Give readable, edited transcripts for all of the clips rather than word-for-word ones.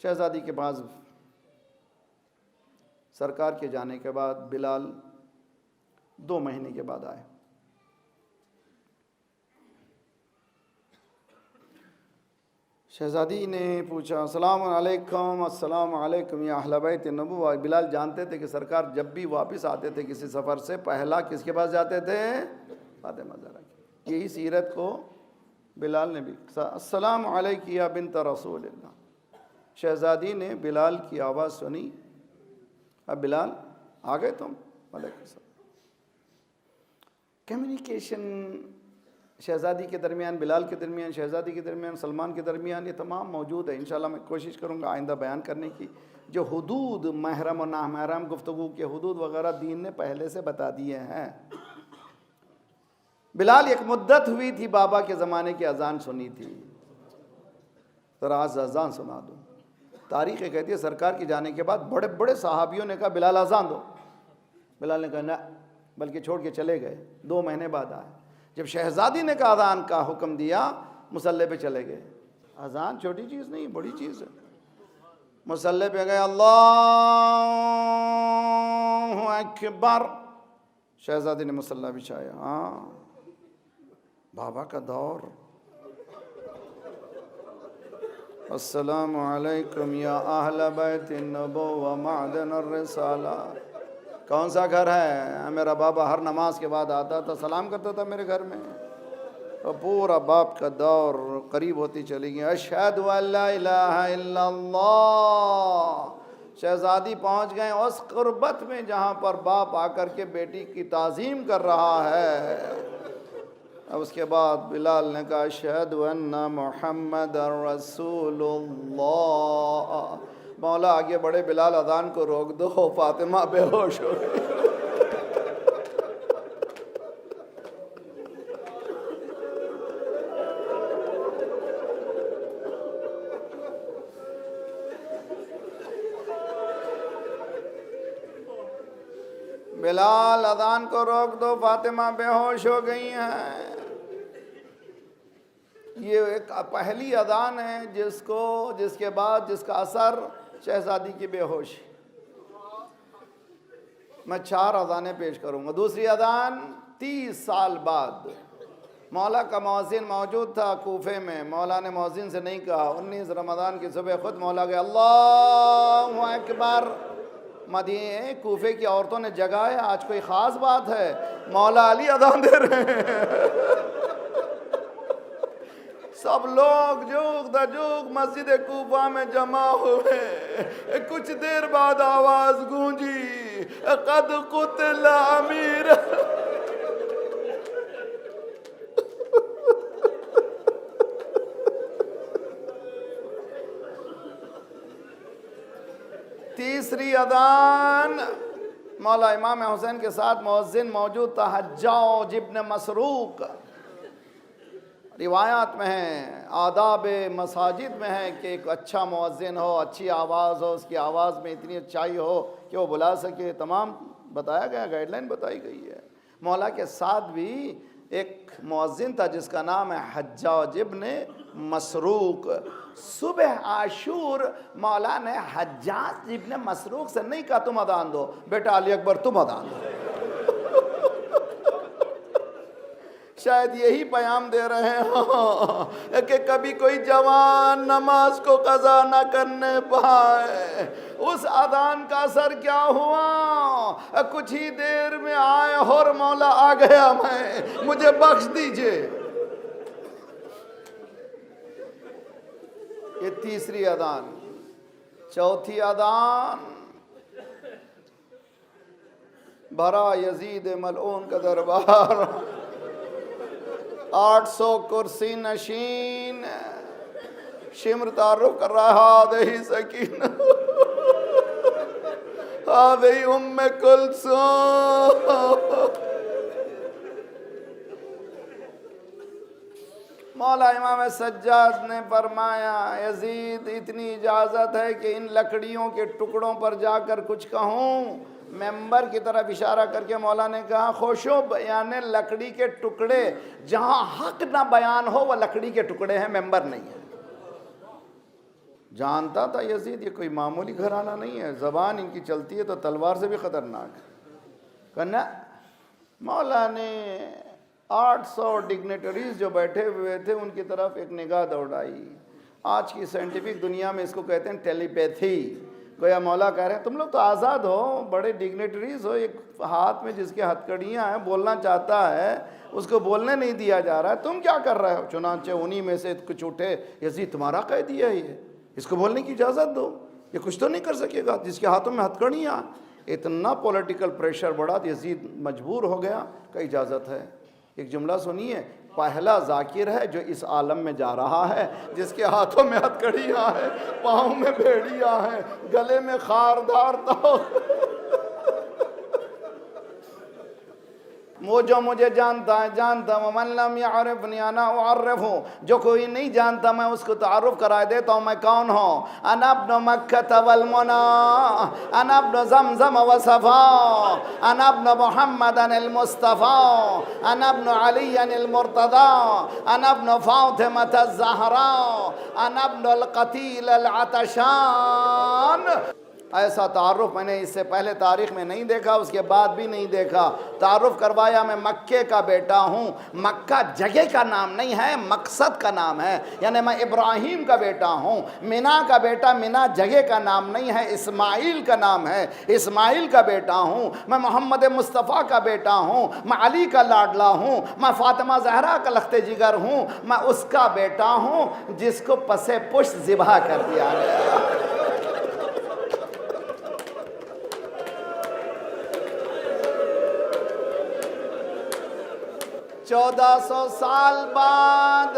شہزادی کے بعد سرکار کے جانے کے بعد بلال 2 مہینے کے بعد آئے. شہزادی نے پوچھا السلام علیکم. السلام علیکم یا اہل بیت النبوہ. بلال جانتے تھے کہ سرکار جب بھی واپس آتے تھے کسی سفر سے پہلا کس کے پاس جاتے تھے؟ فاطمہ زہرا کی. یہی سیرت کو بلال نے بھی السلام علیک یا بنت رسول اللہ. شہزادی نے بلال کی آواز سنی. اب بلال آ گئے تم؟ علیکم السلام. کمیونیکیشن شہزادی کے درمیان، بلال کے درمیان، شہزادی کے درمیان، سلمان کے درمیان، یہ تمام موجود ہے. انشاءاللہ میں کوشش کروں گا آئندہ بیان کرنے کی. جو حدود محرم و نامحرم گفتگو کے حدود وغیرہ دین نے پہلے سے بتا دیے ہیں. بلال ایک مدت ہوئی تھی بابا کے زمانے کی اذان سنی تھی. ذرا آج اذان سنا دوں. تاریخ کہتی ہے سرکار کے جانے کے بعد بڑے بڑے صحابیوں نے کہا بلال اذان دو. بلال نے کہا نہ، بلکہ چھوڑ کے چلے گئے. 2 مہینے بعد آئے. جب شہزادی نے کہا اذان کا حکم دیا مصلی پہ چلے گئے. اذان چھوٹی چیز نہیں، بڑی چیز ہے. مصلی پہ گئے اللہ اکبر. شہزادی نے مصلی بچھایا. ہاں بابا کا دور. السلام علیکم یا اہل بیت النبوہ معدن الرسالہ. کون سا گھر ہے؟ میرا بابا ہر نماز کے بعد آتا تھا، سلام کرتا تھا میرے گھر میں. اور پورا باپ کا دور قریب ہوتی چلی گئی. اشہد ان لا الہ الا اللہ. شہزادی پہنچ گئے اس قربت میں جہاں پر باپ آ کر کے بیٹی کی تعظیم کر رہا ہے. اب اس کے بعد بلال نے کہا اشہد ان محمد رسول اللہ. مولا آگے بڑے، بلال اذان کو روک دو، فاطمہ بے ہوش ہو گئی. بلال اذان کو روک دو، فاطمہ بے ہوش ہو گئی ہیں. یہ ایک پہلی اذان ہے جس کے بعد جس کا اثر شہزادی کی بے ہوشی. میں 4 اذانیں پیش کروں گا. دوسری اذان 30 سال بعد. مولا کا مؤذن موجود تھا کوفے میں. مولا نے مؤذن سے نہیں کہا. 19 رمضان کی صبح خود مولا گئے اللہ اکبر. مدینے کوفے کی عورتوں نے جگایا. آج کوئی خاص بات ہے، مولا علی اذان دے رہے ہیں. سب لوگ جوگ دا جوگ مسجد کوفہ میں جمع ہوئے. کچھ دیر بعد آواز گونجی قد قتل امیر. تیسری اذان مولا امام حسین کے ساتھ مؤذن موجود تھا حجاج ابن مسروق. روایات میں ہے، آداب مساجد میں ہے کہ ایک اچھا مؤذن ہو، اچھی آواز ہو، اس کی آواز میں اتنی اچھائی ہو کہ وہ بلا سکے. تمام بتایا گیا، گائیڈ لائن بتائی گئی ہے. مولا کے ساتھ بھی ایک مؤذن تھا جس کا نام ہے حجاج ابن مسروق. صبح عاشور مولا نے حجاج ابن مسروق سے نہیں کہا تم اذان دو، بیٹا علی اکبر تم اذان دو. شاید یہی پیام دے رہے ہوں کہ کبھی کوئی جوان نماز کو قضا نہ کرنے پائے. اس اذان کا اثر کیا ہوا؟ کچھ ہی دیر میں آئے اور مولا آ گیا، مجھے بخش دیجئے. یہ تیسری اذان. چوتھی اذان بھرا یزید ملعون کا دربار. 800 کرسی نشین شمر تعارف کر رہا ہادہی سکینہ ہادہی ام کلثوم. مولا امام سجاد نے فرمایا یزید اتنی اجازت ہے کہ ان لکڑیوں کے ٹکڑوں پر جا کر کچھ کہوں. ممبر کی طرف اشارہ کر کے مولا نے کہا خوشو بیان لکڑی کے ٹکڑے. جہاں حق نہ بیان ہو وہ لکڑی کے ٹکڑے ہیں، ممبر نہیں ہے. جانتا تھا یزید یہ کوئی معمولی گھرانہ نہیں ہے، زبان ان کی چلتی ہے تو تلوار سے بھی خطرناک ہے۔ کہنا مولا نے 800 ڈگنیٹریز جو بیٹھے ہوئے تھے ان کی طرف ایک نگاہ دوڑائی۔ آج کی سائنٹیفک دنیا میں اس کو کہتے ہیں ٹیلی پیتھی۔ گویا مولا کہہ رہے ہیں تم لوگ تو آزاد ہو، بڑے ڈگنیٹریز ہو، ایک ہاتھ میں جس کے ہتھ کڑیاں ہیں بولنا چاہتا ہے اس کو بولنے نہیں دیا جا رہا ہے، تم کیا کر رہے ہو؟ چنانچہ انہی میں سے کچھ اٹھے، یزید تمہارا قیدی ہے یہ، اس کو بولنے کی اجازت دو، یہ کچھ تو نہیں کر سکے گا جس کے ہاتھوں میں ہتھ کڑیاں۔ اتنا پولیٹیکل پریشر بڑھا یزید مجبور ہو گیا کہ اجازت ہے۔ ایک جملہ سنیے، پہلا ذاکر ہے جو اس عالم میں جا رہا ہے جس کے ہاتھوں میں ہتھ کڑیاں ہیں، پاؤں میں بھیڑیاں ہیں، گلے میں خاردار تو وہ جو مجھے جانتا ہے جانتا ہوں، ومن لم یعرفنی انا اعرفہ، جو کوئی نہیں جانتا میں اس کو تعارف کرا دیتا ہوں میں کون ہوں۔ انا ابن مکہ والمنی، انا ابن زمزم وصفا، انا ابن محمد المصطفیٰ، انا ابن علی المرتضی، انا ابن فاطمہ الزہراء، انا ابن القتیل العطشان۔ ایسا تعارف میں نے اس سے پہلے تاریخ میں نہیں دیکھا، اس کے بعد بھی نہیں دیکھا۔ تعارف کروایا میں مکے کا بیٹا ہوں۔ مکہ جگہ کا نام نہیں ہے، مقصد کا نام ہے، یعنی میں ابراہیم کا بیٹا ہوں۔ مینا کا بیٹا، مینا جگہ کا نام نہیں ہے، اسماعیل کا نام ہے، اسماعیل کا بیٹا ہوں۔ میں محمد مصطفیٰ کا بیٹا ہوں، میں علی کا لاڈلا ہوں، میں فاطمہ زہرا کا لخت جگر ہوں، میں اس کا بیٹا ہوں جس کو پس پشت ذبح کر دیا گیا۔ 1400 سال بعد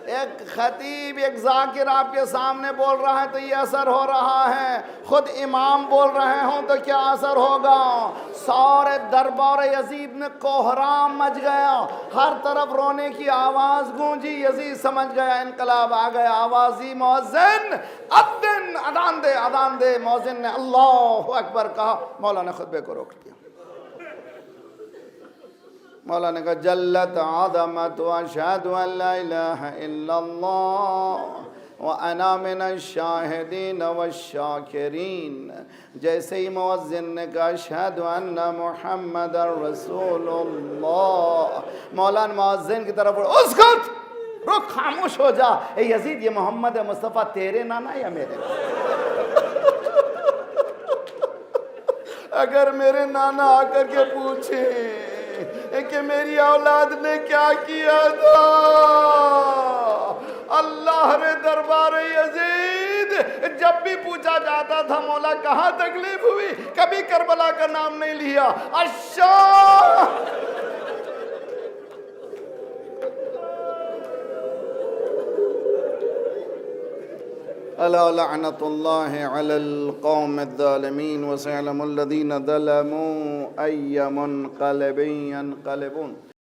ایک خطیب، ایک ذاکر آپ کے سامنے بول رہا ہے تو یہ اثر ہو رہا ہے، خود امام بول رہے ہوں تو کیا اثر ہوگا؟ سارے دربار یزید میں کوہرام مچ گیا، ہر طرف رونے کی آواز گونجی۔ یزید سمجھ گیا انقلاب آ گیا، آواز دی مؤذن اذن، اذان دے اذان دے۔ مؤذن نے اللہ اکبر کہا، مولا نے خطبے کو روک دیا۔ مولا نے کہا جلت عظمت واشہد ان لا الہ الا اللہ وانا من الشاہدین والشاکرین۔ جیسے ہی مؤذن نے کہا اشہد ان محمد رسول اللہ، مولا نے مؤذن کی طرف بڑھا، اسکت، رک، خاموش ہو جا۔ اے یزید، یہ محمد مصطفیٰ تیرے نانا یا میرے نانا؟ اگر میرے نانا آ کر کے پوچھیں کہ میری اولاد نے کیا کیا تھا، اللہ رے دربار یزید جب بھی پوچھا جاتا تھا مولا کہاں تکلیف ہوئی، کبھی کربلا کا نام نہیں لیا۔ اچھا الا لعنت اللہ علی القوم الظالمین وسيعلم الذین ظلموا أي منقلب ينقلبون۔